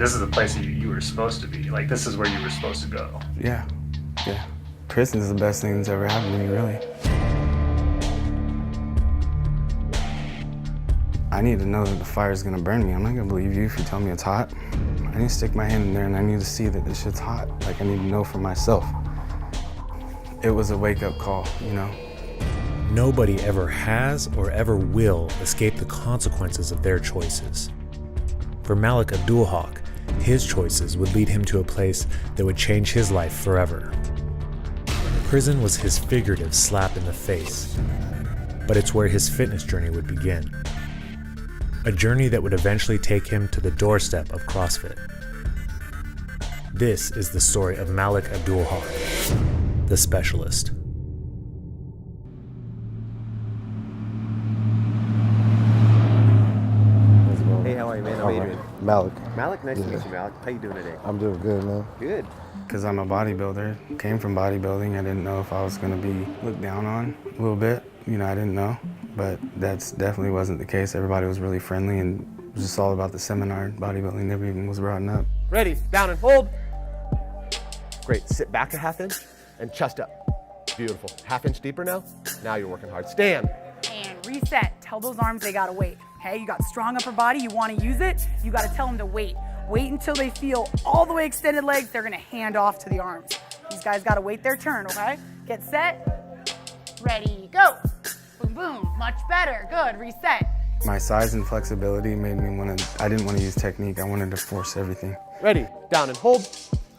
this is the place you were supposed to be. Like, this is where you were supposed to go. Yeah. Prison is the best thing that's ever happened to me, really. I need to know that the fire's gonna burn me. I'm not gonna believe you if you tell me it's hot. I need to stick my hand in there and I need to see that this shit's hot. Like, I need to know for myself. It was a wake-up call, you know? Nobody ever has or ever will escape the consequences of their choices. For Malik Abdul-Haqq, his choices would lead him to a place that would change his life forever. Prison was his figurative slap in the face, but it's where his fitness journey would begin. A journey that would eventually take him to the doorstep of CrossFit. This is the story of Malik Abdul-Haqq, the specialist. Hey, how are you, man? How are you doing? Malik. Malik, nice to meet you, Malik. How you doing today? I'm doing good, man. Good. Because I'm a bodybuilder, came from bodybuilding. I didn't know if I was gonna be looked down on a little bit. You know, I didn't know, but that's definitely wasn't the case. Everybody was really friendly and it was just all about the seminar. Bodybuilding never even was brought up. Ready, down and hold. Great, sit back a half inch and chest up. Beautiful, half inch deeper now. Now you're working hard. Stand. And reset, tell those arms they gotta wait. Okay, you got strong upper body, you wanna use it, you gotta tell them to wait. Wait until they feel all the way extended legs, they're gonna hand off to the arms. These guys gotta wait their turn, okay? Get set, ready, go. Boom, boom, much better, good, reset. My size and flexibility made me I didn't want to use technique, I wanted to force everything. Ready, down and hold.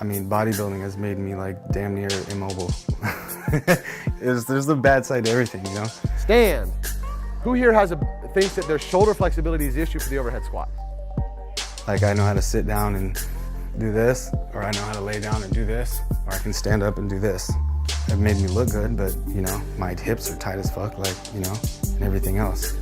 I mean, bodybuilding has made me like damn near immobile. There's the bad side to everything, you know? Stand. Who here thinks that their shoulder flexibility is the issue for the overhead squat? Like, I know how to sit down and do this, or I know how to lay down and do this, or I can stand up and do this. It made me look good, but, you know, my hips are tight as fuck, like, you know, and everything else.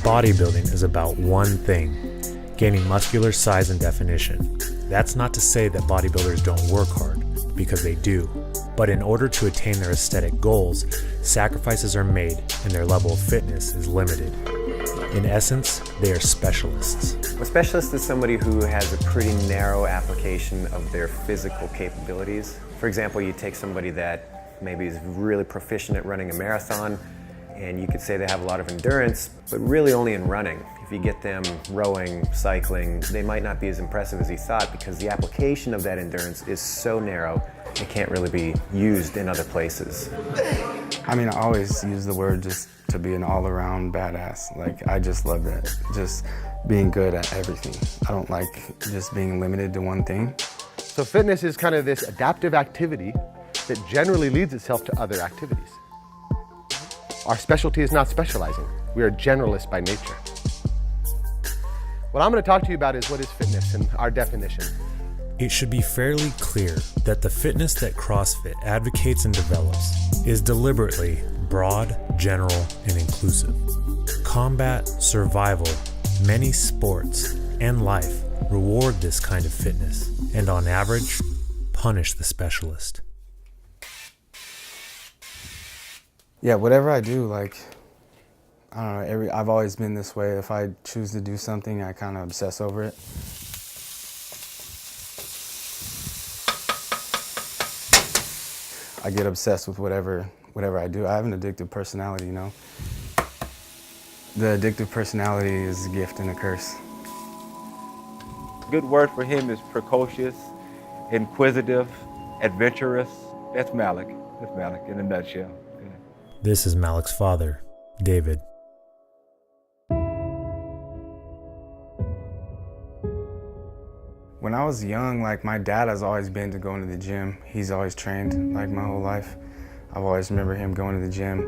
Bodybuilding is about one thing, gaining muscular size and definition. That's not to say that bodybuilders don't work hard, because they do. But in order to attain their aesthetic goals, sacrifices are made and their level of fitness is limited. In essence, they are specialists. A specialist is somebody who has a pretty narrow application of their physical capabilities. For example, you take somebody that maybe is really proficient at running a marathon, and you could say they have a lot of endurance, but really only in running. If you get them rowing, cycling, they might not be as impressive as he thought because the application of that endurance is so narrow, it can't really be used in other places. I mean, I always use the word just to be an all-around badass. Like, I just love that. Just being good at everything. I don't like just being limited to one thing. So fitness is kind of this adaptive activity that generally leads itself to other activities. Our specialty is not specializing. We are generalists by nature. What I'm going to talk to you about is what is fitness and our definition. It should be fairly clear that the fitness that CrossFit advocates and develops is deliberately broad, general, and inclusive. Combat, survival, many sports, and life reward this kind of fitness, and on average, punish the specialist. Yeah, whatever I do, like, I don't know, I've always been this way. If I choose to do something, I kind of obsess over it. I get obsessed with whatever I do. I have an addictive personality, you know? The addictive personality is a gift and a curse. Good word for him is precocious, inquisitive, adventurous. That's Malik. That's Malik in a nutshell. Yeah. This is Malik's father, David. When I was young, like, my dad has always been to going to the gym. He's always trained, like, my whole life. I've always remember him going to the gym.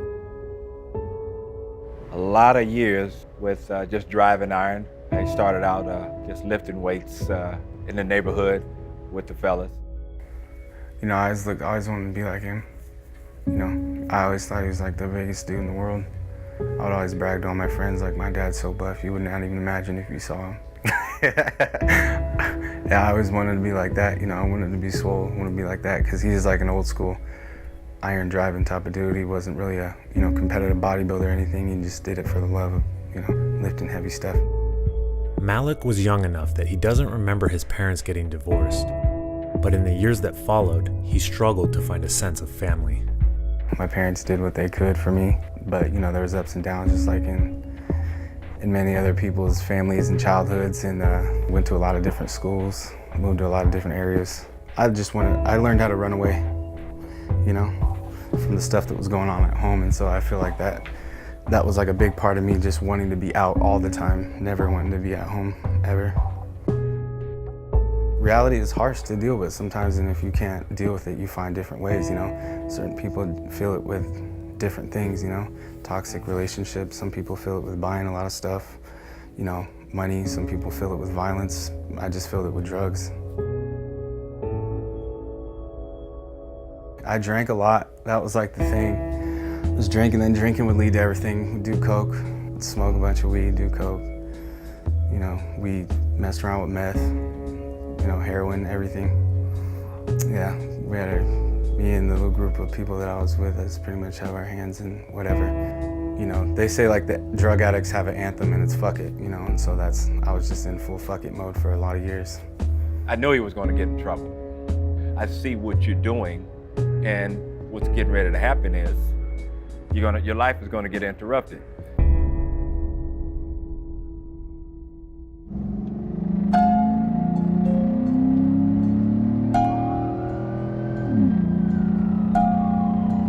A lot of years with just driving iron. I started out just lifting weights in the neighborhood with the fellas. You know, I always wanted to be like him. You know, I always thought he was like the biggest dude in the world. I would always brag to all my friends, like, my dad's so buff, you would not even imagine if you saw him. Yeah, I always wanted to be like that, you know, I wanted to be swole, I wanted to be like that, because he's like an old school iron driving type of dude. He wasn't really a, you know, competitive bodybuilder or anything, he just did it for the love of, you know, lifting heavy stuff. Malik was young enough that he doesn't remember his parents getting divorced, but in the years that followed, he struggled to find a sense of family. My parents did what they could for me, but there was ups and downs just like in many other people's families and childhoods, and went to a lot of different schools, moved to a lot of different areas. I learned how to run away, from the stuff that was going on at home, and so I feel like that was like a big part of me, just wanting to be out all the time, never wanting to be at home, ever. Reality is harsh to deal with sometimes, and if you can't deal with it, you find different ways, Certain people feel it with different things, Toxic relationships, some people feel it with buying a lot of stuff, money, some people feel it with violence. I just feel it with drugs. I drank a lot. That was like the thing. I was drinking, then drinking would lead to everything. We'd do coke, smoke a bunch of weed, do coke. We messed around with meth, heroin, everything. Yeah, me and the little group of people that I was with, us pretty much have our hands in whatever. They say like that drug addicts have an anthem and it's fuck it, and so I was just in full fuck it mode for a lot of years. I knew he was going to get in trouble. I see what you're doing, and what's getting ready to happen is your life is going to get interrupted.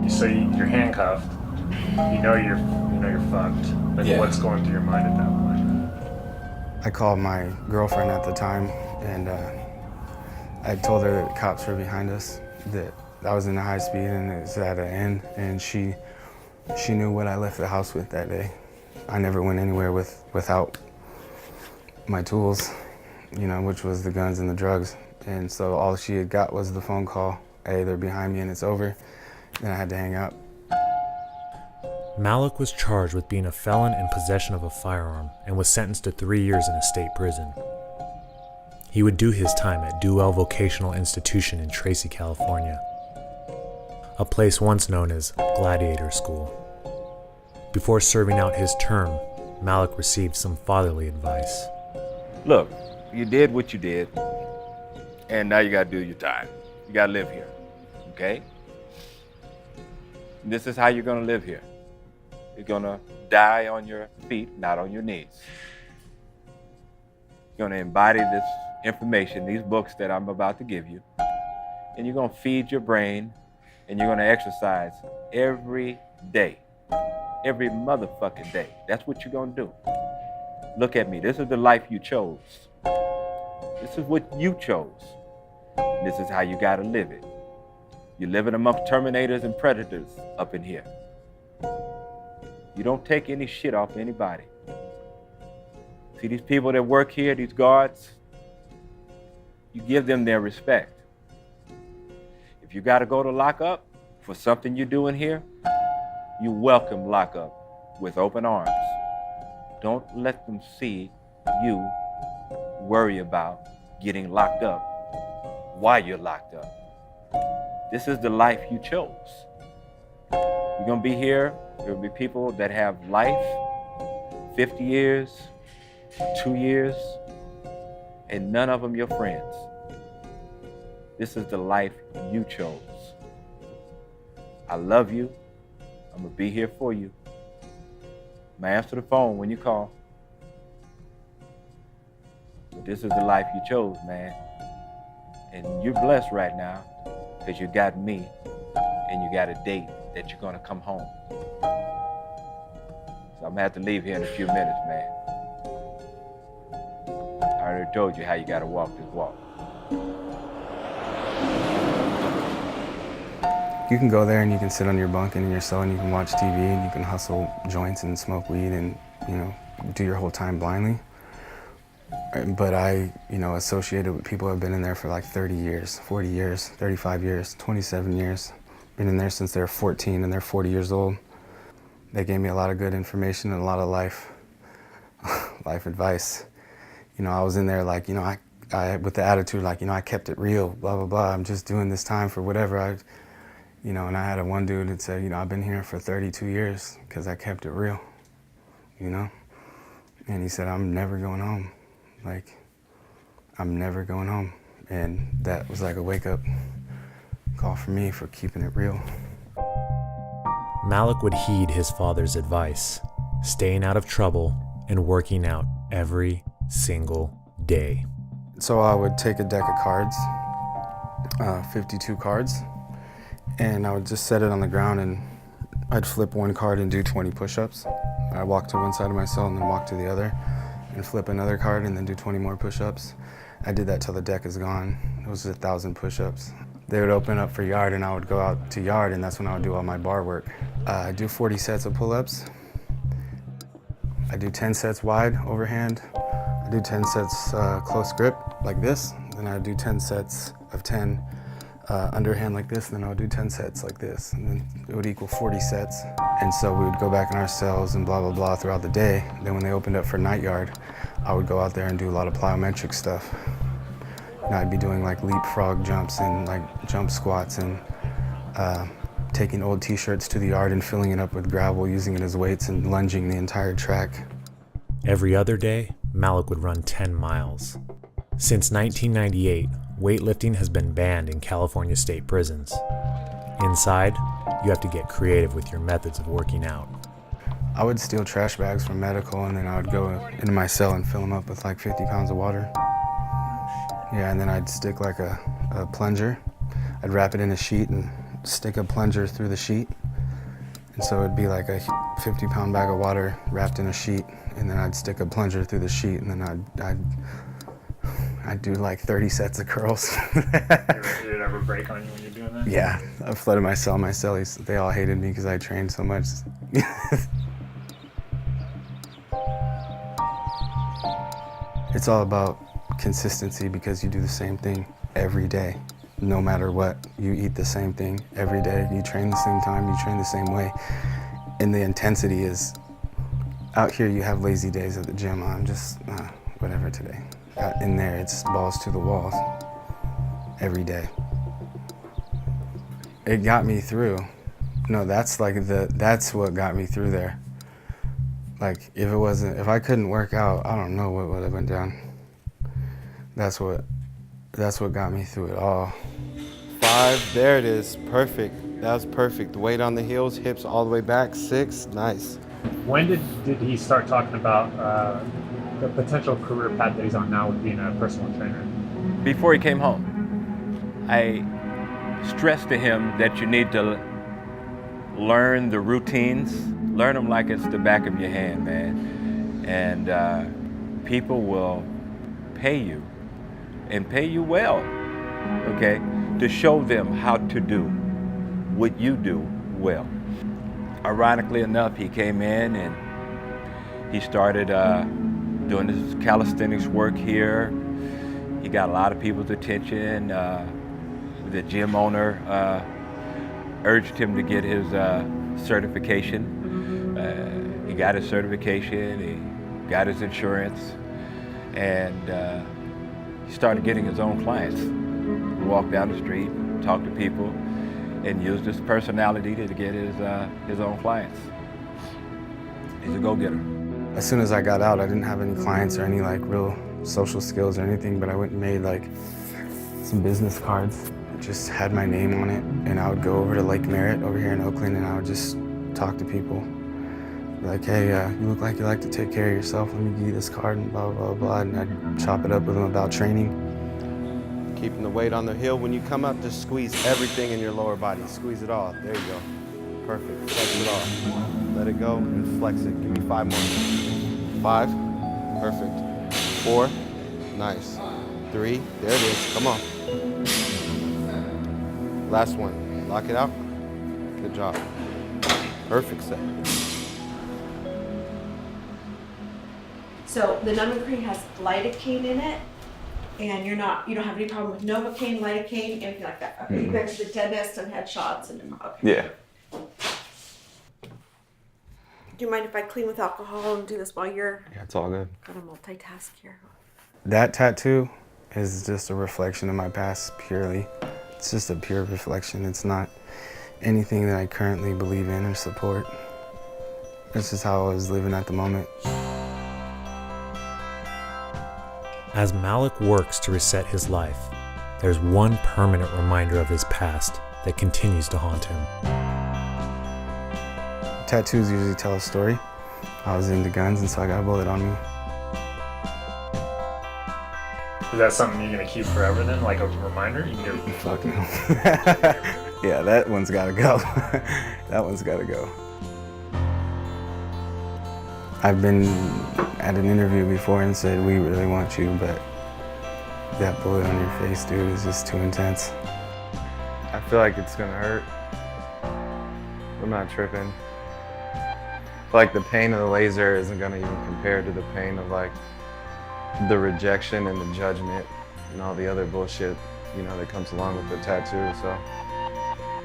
So you're handcuffed. You're fucked. Like, Yeah. What's going through your mind at that point? I called my girlfriend at the time, and I told her that the cops were behind us, that I was in a high speed and it was at an end, and she knew what I left the house with that day. I never went anywhere without my tools, which was the guns and the drugs. And so all she had got was the phone call, hey, they're behind me and it's over. Then I had to hang up. Malik was charged with being a felon in possession of a firearm and was sentenced to 3 years in a state prison. He would do his time at Duell Vocational Institution in Tracy, California, a place once known as Gladiator School. Before serving out his term, Malik received some fatherly advice. Look, you did what you did, and now you got to do your time. You got to live here, okay? This is how you're going to live here. You're going to die on your feet, not on your knees. You're going to embody this information, these books that I'm about to give you, and you're going to feed your brain, and you're going to exercise every day, every motherfucking day. That's what you're going to do. Look at me. This is the life you chose. This is what you chose. This is how you got to live it. You're living amongst terminators and predators up in here. You don't take any shit off anybody. See these people that work here, these guards, you give them their respect. If you got to go to lockup for something you're doing here, you welcome lockup with open arms. Don't let them see you worry about getting locked up while you're locked up. This is the life you chose. You're going to be here. There will be people that have life, 50 years, 2 years, and none of them your friends. This is the life you chose. I love you. I'm going to be here for you. I'm going to answer the phone when you call. But this is the life you chose, man. And you're blessed right now because you got me and you got a date that you're going to come home. So I'm going to have to leave here in a few minutes, man. I already told you how you got to walk this walk. You can go there and you can sit on your bunk and in your cell and you can watch TV and you can hustle joints and smoke weed and, do your whole time blindly. But I, associated with people who have been in there for like 30 years, 40 years, 35 years, 27 years. Been in there since they're 14 and they're 40 years old. They gave me a lot of good information and a lot of life advice. I was in there like, I with the attitude like, I kept it real, blah, blah, blah. I'm just doing this time for whatever and I had one dude that said, I've been here for 32 years because I kept it real, And he said, I'm never going home. like, I'm never going home. And that was like a wake-up call for me for keeping it real. Malik would heed his father's advice, staying out of trouble and working out every single day. So I would take a deck of cards, 52 cards, and I would just set it on the ground and I'd flip one card and do 20 push-ups. I'd walk to one side of my cell and then walk to the other and flip another card and then do 20 more push-ups. I did that till the deck is gone. It was 1,000 push-ups. They would open up for yard and I would go out to yard, and that's when I would do all my bar work. I do 40 sets of pull-ups. I do 10 sets wide overhand. I do 10 sets close grip like this. Then I would do 10 sets of 10 underhand like this, and then I would do 10 sets like this, and then it would equal 40 sets. And so we would go back in our cells and blah, blah, blah throughout the day. Then when they opened up for night yard, I would go out there and do a lot of plyometric stuff. And I'd be doing like leapfrog jumps and like jump squats and taking old t-shirts to the yard and filling it up with gravel, using it as weights and lunging the entire track. Every other day, Malik would run 10 miles. Since 1998, weightlifting has been banned in California state prisons. Inside, you have to get creative with your methods of working out. I would steal trash bags from medical, and then I would go into my cell and fill them up with like 50 pounds of water. Yeah, and then I'd stick like a plunger. I'd wrap it in a sheet and stick a plunger through the sheet. And so it'd be like a 50-pound bag of water wrapped in a sheet, and then I'd stick a plunger through the sheet, and then I'd do like 30 sets of curls. Did it ever break on you when you're doing that? Yeah, I flooded my cell. My cellies, they all hated me because I trained so much. It's all about consistency, because you do the same thing every day. No matter what, you eat the same thing every day. You train the same time, you train the same way. And the intensity is, out here you have lazy days at the gym. I'm just, whatever today. In there, it's balls to the walls every day. It got me through. No, that's like that's what got me through there. Like, if I couldn't work out, I don't know what would have went down. That's what got me through it all. 5, there it is, perfect. That was perfect. The weight on the heels, hips all the way back. 6, nice. When did he start talking about the potential career path that he's on now with being a personal trainer? Before he came home, I stressed to him that you need to learn the routines, learn them like it's the back of your hand, man. And people will pay you, and pay you well, okay, to show them how to do what you do well. Ironically enough, he came in and he started doing this calisthenics work here. He got a lot of people's attention. The gym owner urged him to get his certification. He got his certification, he got his insurance, and he started getting his own clients. He walked down the street, talked to people, and used his personality to get his own clients. He's a go-getter. As soon as I got out, I didn't have any clients or any like real social skills or anything, but I went and made like some business cards. It just had my name on it, and I would go over to Lake Merritt over here in Oakland, and I would just talk to people. Be like, hey, you look like you like to take care of yourself. Let me give you this card and blah, blah, blah. And I'd chop it up with them about training. Keeping the weight on the heel. When you come up, just squeeze everything in your lower body. Squeeze it all. There you go. Perfect. Flex it all. Let it go and flex it. Give me 5 more. 5. Perfect. 4. Nice. 3. There it is. Come on. Last one. Lock it out. Good job. Perfect set. So the numbing cream has lidocaine in it, and you don't have any problem with Novocaine, lidocaine, anything like that. Okay, you've been to the dentist and had shots and okay. Yeah. Do you mind if I clean with alcohol and do this while you're Yeah, it's all good. gonna multitask here? That tattoo is just a reflection of my past purely. It's just a pure reflection. It's not anything that I currently believe in or support. It's just how I was living at the moment. As Malik works to reset his life, there's one permanent reminder of his past that continues to haunt him. Tattoos usually tell a story. I was into guns, and so I got a bullet on me. Is that something you're gonna keep forever then, like a reminder? You can do it. Fuck no. Yeah, that one's gotta go. That one's gotta go. I've been at an interview before and said, we really want you, but that bullet on your face, dude, is just too intense. I feel like it's gonna hurt. I'm not tripping. Like the pain of the laser isn't gonna even compare to the pain of like the rejection and the judgment and all the other bullshit, you know, that comes along with the tattoo. So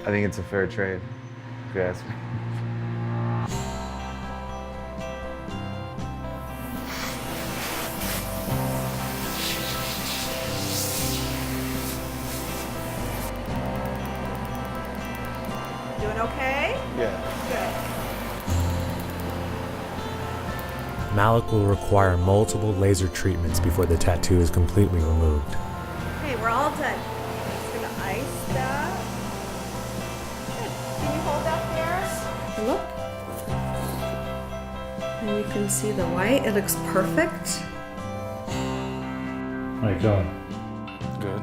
I think it's a fair trade, if you ask me. Doing okay? Yeah. Good. Malik will require multiple laser treatments before the tattoo is completely removed. Okay, we're all done. I'm just gonna ice that. Good. Can you hold that there? Look. And you can see the white. It looks perfect. How you feeling? Good.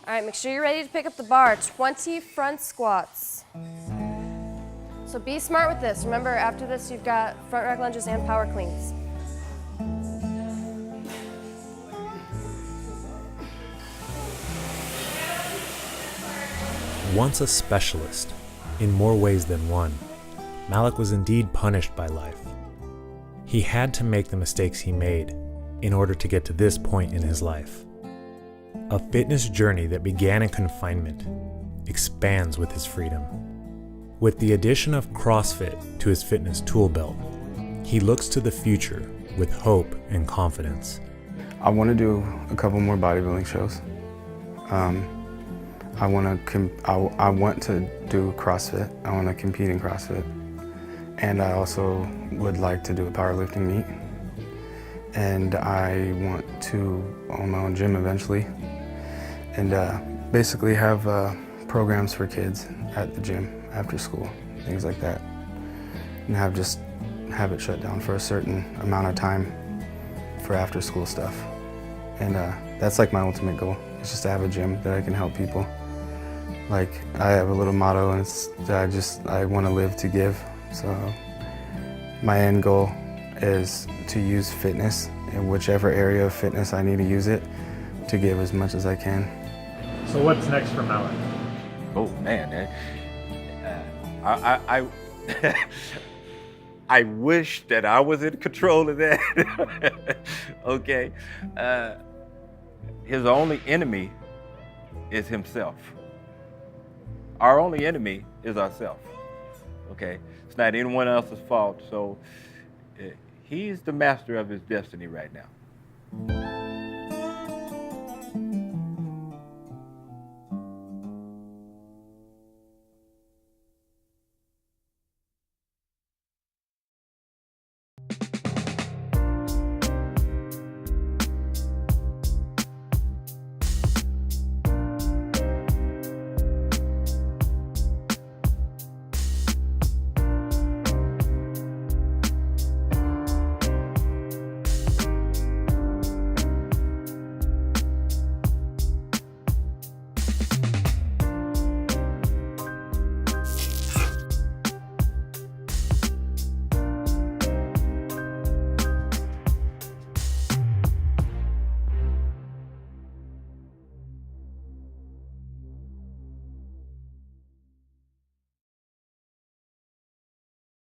All right, make sure you're ready to pick up the bar. 20 front squats. So be smart with this. Remember, after this, you've got front rack lunges and power cleans. Once a specialist, in more ways than one, Malik was indeed punished by life. He had to make the mistakes he made in order to get to this point in his life. A fitness journey that began in confinement expands with his freedom. With the addition of CrossFit to his fitness tool belt, he looks to the future with hope and confidence. I want to do a couple more bodybuilding shows. I want to do CrossFit. I want to compete in CrossFit. And I also would like to do a powerlifting meet. And I want to own my own gym eventually. And basically have programs for kids at the gym after school, things like that. And have it shut down for a certain amount of time for after school stuff. And that's like my ultimate goal. It's just to have a gym that I can help people. Like I have a little motto, and it's I want to live to give. So my end goal is to use fitness in whichever area of fitness I need to use it to give as much as I can. So what's next for Malik? Oh man, I I wish that I was in control of that. Okay, his only enemy is himself. Our only enemy is ourselves. Okay, it's not anyone else's fault. So he's the master of his destiny right now.